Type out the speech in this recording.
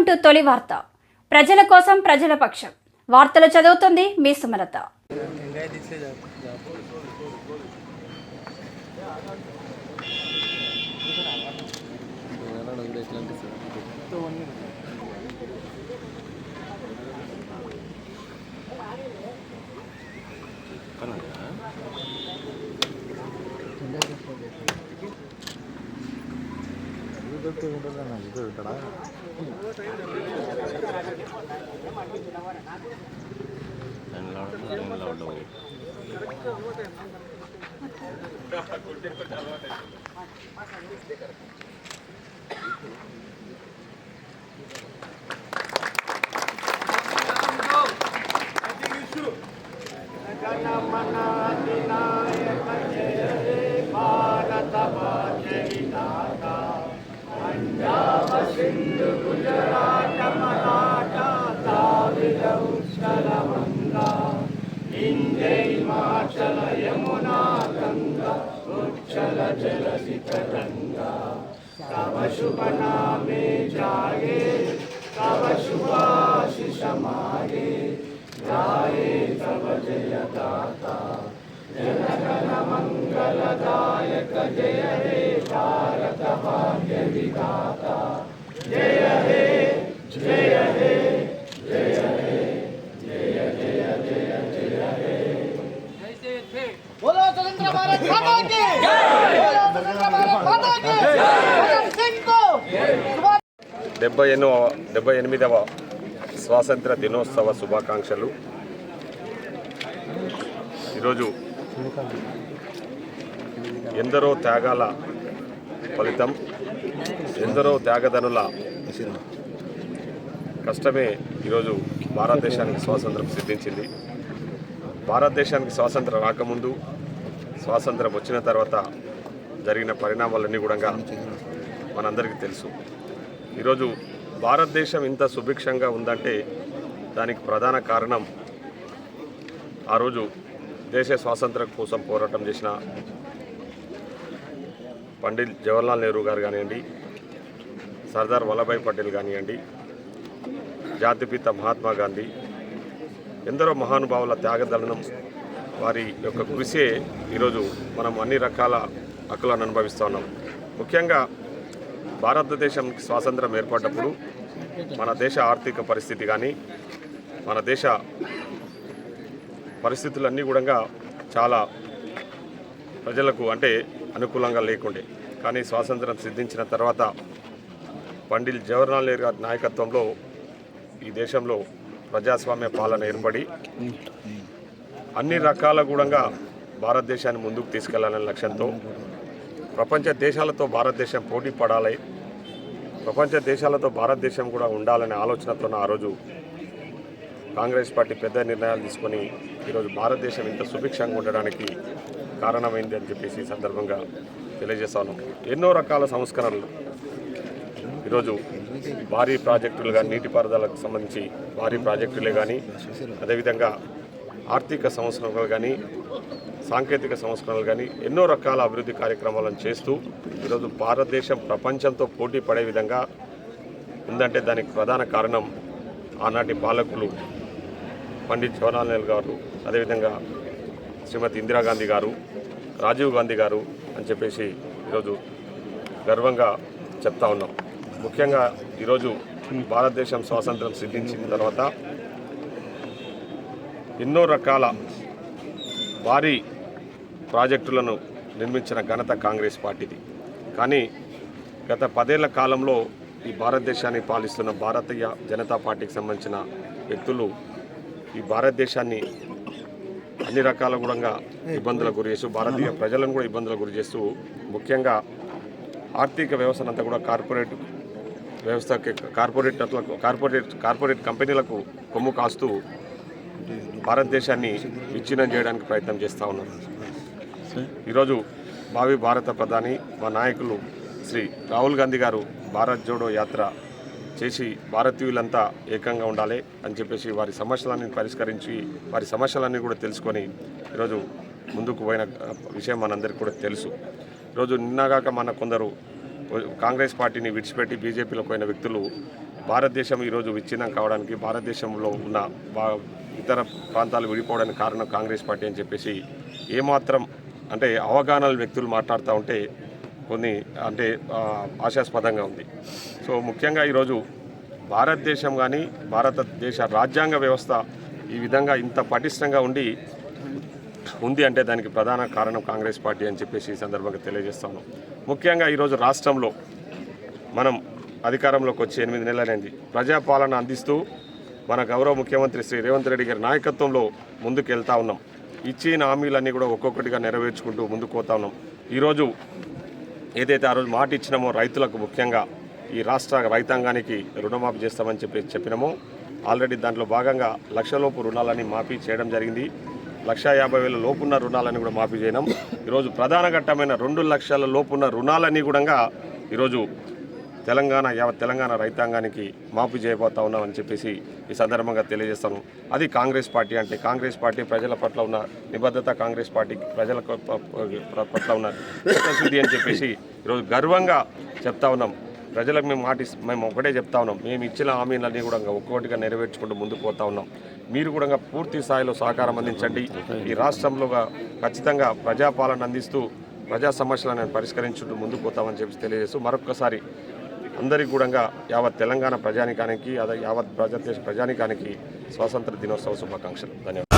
To తొలి వార్త. ప్రజల కోసం ప్రజల పక్షం. వార్తలు చదువుతుంది మీ సుమలత. तव शुभ नामे जागे, तव शुभाशिष मागे, गाये तव जय दाता, जनगण मंगलदायक जय हे भारत भाग्य विधाता, जय हे जय हे जय हे जय जय जय जय हे। बोलो स्वतंत्र भारत माता की जय, बोलो स्वतंत्र भारत माता की जय। 78వ స్వాతంత్ర దినోత్సవ శుభాకాంక్షలు. ఈరోజు ఎందరో త్యాగాల ఫలితం, ఎందరో త్యాగధనుల కష్టమే ఈరోజు భారతదేశానికి స్వాతంత్రం సిద్ధించింది. భారతదేశానికి స్వాతంత్రం రాకముందు, స్వాతంత్రం వచ్చిన తర్వాత జరిగిన పరిణామాలన్నీ కూడా మనందరికీ తెలుసు. ఈరోజు భారతదేశం ఇంత సుభిక్షంగా ఉందంటే దానికి ప్రధాన కారణం ఆ రోజు దేశ స్వాతంత్రం కోసం పోరాటం చేసిన పండిట్ జవహర్లాల్ నెహ్రూ గారు కానివ్వండి, సర్దార్ వల్లభాయ్ పటేల్ కానివ్వండి, జాతిపిత మహాత్మా గాంధీ, ఎందరో మహానుభావుల త్యాగదళనం, వారి యొక్క కృషే ఈరోజు మనం అన్ని రకాల హక్కులను అనుభవిస్తూ ఉన్నాం. ముఖ్యంగా భారతదేశానికి స్వాతంత్రం ఏర్పడ్డప్పుడు మన దేశ ఆర్థిక పరిస్థితి కానీ, మన దేశ పరిస్థితులన్నీ కూడా చాలా ప్రజలకు అంటే అనుకూలంగా లేకుండే. కానీ స్వాతంత్రం సిద్ధించిన తర్వాత పండిట్ జవహర్లాల్ నెహ్రూ గారి నాయకత్వంలో ఈ దేశంలో ప్రజాస్వామ్య పాలన ఏర్పడి అన్ని రకాల కూడా భారతదేశాన్ని ముందుకు తీసుకెళ్లాలనే లక్ష్యంతో ప్రపంచ దేశాలతో భారతదేశం పోటీ పడాలి, ప్రపంచ దేశాలతో భారతదేశం కూడా ఉండాలనే ఆలోచనతో ఆ రోజు కాంగ్రెస్ పార్టీ పెద్ద నిర్ణయాలు తీసుకొని ఈరోజు భారతదేశం ఇంత సుభిక్షంగా ఉండడానికి కారణమైంది అని చెప్పేసి ఈ సందర్భంగా తెలియజేస్తాను. ఎన్నో రకాల సంస్కరణలు ఈరోజు భారీ ప్రాజెక్టులు కానీ, నీటిపారుదలకు సంబంధించి భారీ ప్రాజెక్టులే కానీ, అదేవిధంగా ఆర్థిక సంస్కరణలు కానీ, సాంకేతిక సంస్కరణలు కానీ ఎన్నో రకాల అభివృద్ధి కార్యక్రమాలను చేస్తూ ఈరోజు భారతదేశం ప్రపంచంతో పోటీ పడే విధంగా ఉందంటే దానికి ప్రధాన కారణం ఆనాటి పాలకులు పండిట్ జవహర్లాల్ నెహ్రూ గారు, అదేవిధంగా శ్రీమతి ఇందిరాగాంధీ గారు, రాజీవ్ గాంధీ గారు అని చెప్పేసి ఈరోజు గర్వంగా చెప్తా ఉన్నాం. ముఖ్యంగా ఈరోజు భారతదేశం స్వాతంత్రం సిద్ధించిన తర్వాత ఎన్నో రకాల భారీ ప్రాజెక్టులను నిర్మించిన ఘనత కాంగ్రెస్ పార్టీది. కానీ గత 10 ఏళ్ల కాలంలో ఈ భారతదేశాన్ని పాలిస్తున్న భారతీయ జనతా పార్టీకి సంబంధించిన వ్యక్తులు ఈ భారతదేశాన్ని అన్ని రకాల కూడా ఇబ్బందులకు గురి చేస్తూ, భారతీయ ప్రజలను కూడా ఇబ్బందులకు గురి చేస్తూ, ముఖ్యంగా ఆర్థిక వ్యవస్థనంతా కూడా కార్పొరేట్ వ్యవస్థకి కార్పొరేట్ కంపెనీలకు కొమ్ము కాస్తూ భారతదేశాన్ని విచ్ఛిన్నం చేయడానికి ప్రయత్నం చేస్తూ ఉన్నారు. ఈరోజు భావి భారత ప్రధాని మా నాయకులు శ్రీ రాహుల్ గాంధీ గారు భారత్ జోడో యాత్ర చేసి భారతీయులంతా ఏకంగా ఉండాలి అని చెప్పేసి వారి సమస్యలన్నీ పరిష్కరించి వారి సమస్యలన్నీ కూడా తెలుసుకొని ఈరోజు ముందుకు పోయిన విషయం మనందరికీ కూడా తెలుసు. ఈరోజు నిన్నగాక మన కొందరు కాంగ్రెస్ పార్టీని విడిచిపెట్టి బీజేపీలో పోయిన వ్యక్తులు భారతదేశం ఈరోజు విచ్ఛిన్నం కావడానికి, భారతదేశంలో ఉన్న ఇతర ప్రాంతాలు విడిపోవడానికి కారణం కాంగ్రెస్ పార్టీ అని చెప్పేసి ఏమాత్రం అంటే అవగాహన వ్యక్తులు మాట్లాడుతూ ఉంటే కొన్ని అంటే ఆశాస్పదంగా ఉంది. సో ముఖ్యంగా ఈరోజు భారతదేశం కానీ భారతదేశ రాజ్యాంగ వ్యవస్థ ఈ విధంగా ఇంత పటిష్టంగా ఉంది అంటే దానికి ప్రధాన కారణం కాంగ్రెస్ పార్టీ అని చెప్పేసి ఈ సందర్భంగా తెలియజేస్తాను. ముఖ్యంగా ఈరోజు రాష్ట్రంలో మనం అధికారంలోకి వచ్చి 8 నెలలైంది. ప్రజాపాలన అందిస్తూ మన గౌరవ ముఖ్యమంత్రి శ్రీ రేవంత్ రెడ్డి గారి నాయకత్వంలో ముందుకు వెళ్తూ ఉన్నాం. ఇచ్చిన హామీలన్నీ కూడా ఒక్కొక్కటిగా నెరవేర్చుకుంటూ ముందుకు పోతా ఉన్నాం. ఈరోజు ఏదైతే ఆ రోజు మాట ఇచ్చినామో రైతులకు, ముఖ్యంగా ఈ రాష్ట్ర రైతాంగానికి రుణమాఫీ చేస్తామని చెప్పినామో ఆల్రెడీ దాంట్లో భాగంగా 1,00,000 లోపు రుణాలని మాఫీ చేయడం జరిగింది. 1,50,000 లోపున్న రుణాలని కూడా మాఫీ చేయడం. ఈరోజు ప్రధాన ఘట్టమైన 2 లక్షల లోపున్న రుణాలన్నీ కూడా ఈరోజు తెలంగాణ రైతాంగానికి మాఫీ చేయబోతా ఉన్నామని చెప్పేసి ఈ సందర్భంగా తెలియజేస్తాను. అది కాంగ్రెస్ పార్టీ అంటే. కాంగ్రెస్ పార్టీ ప్రజల పట్ల ఉన్న నిబద్ధత, కాంగ్రెస్ పార్టీ ప్రజల పట్ల ఉన్న చిత్తశుద్ధి అని చెప్పేసి ఈరోజు గర్వంగా చెప్తా ఉన్నాం. ప్రజలకు మేము ఒకటే చెప్తా ఉన్నాం, మేము ఇచ్చిన హామీలన్నీ కూడా ఒక్కొక్కటిగా నెరవేర్చుకుంటూ ముందుకు పోతా ఉన్నాం. మీరు కూడా పూర్తి స్థాయిలో సహకారం అందించండి. ఈ రాష్ట్రంలో ఖచ్చితంగా ప్రజాపాలన అందిస్తూ ప్రజా సమస్యలను పరిష్కరించుకుంటూ ముందుకు పోతామని చెప్పి తెలియజేస్తూ మరొకసారి అందరికీ కూడా యావత్ తెలంగాణ ప్రజానికానికి, యావత్ భారతదేశ ప్రజానికానికి స్వాతంత్ర దినోత్సవ శుభాకాంక్షలు. ధన్యవాదాలు.